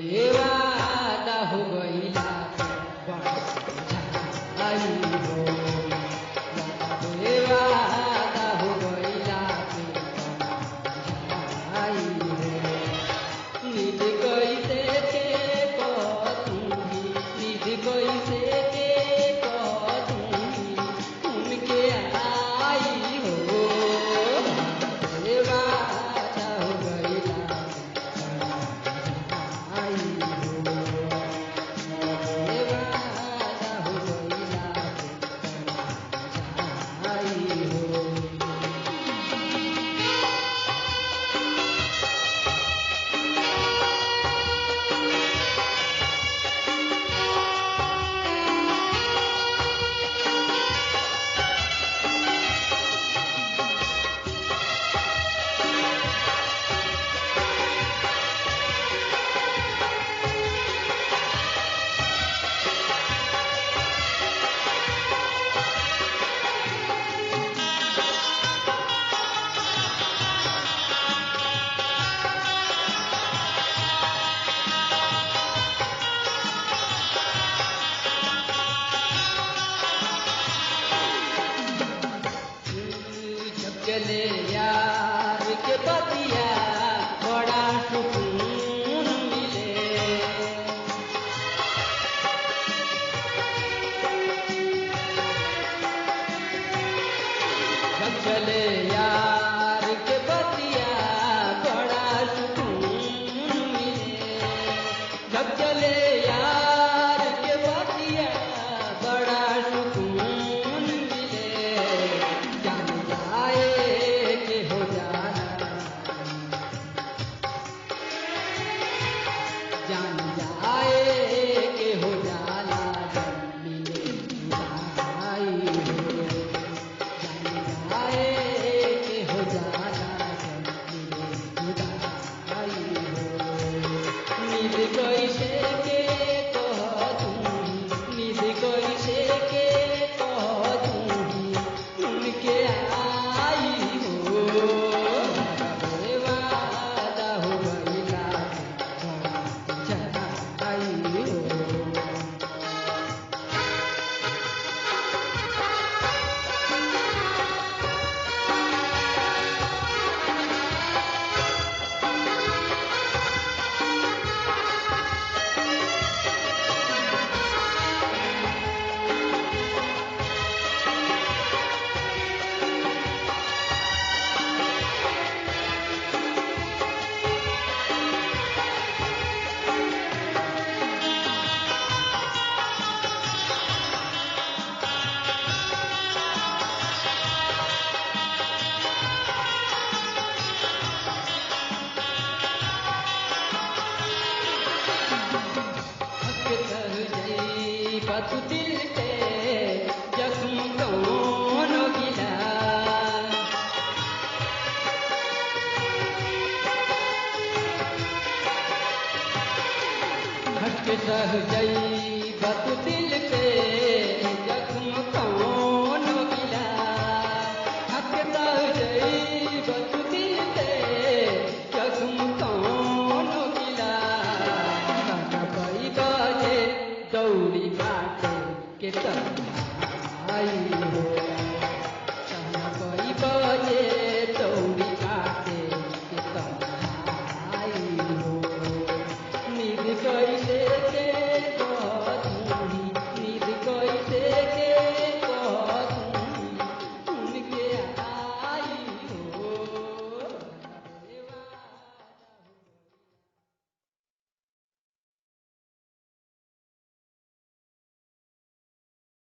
वादा हो गईला आई हो वादा हो गईला आई हो निध कैसे के कथूंगी निध कैसे के कथूंगी उनके आई हो वादा हो गईला आई हो वादा हो गईला आई हो जब चले यार के पतिया बड़ा सुकून मिले जब चले यार के पतिया बड़ा सुकून मिले जब चले यार के पतिया बड़ा सुकून मिले जान जाए के हो जाना जान जाए के हो जाना जब मिले जुदाई हो जान जाए के हो जाना जब मिले जुदाई हो निध कैसे के कह दूंगी निध कैसे के कह दूंगी उनके आई हो वादा हो गईला आई हो तू दिल के जख्म कौन गिला हट सह जई तू दिल के जख्म कौन गिला हट सह जई तू दिल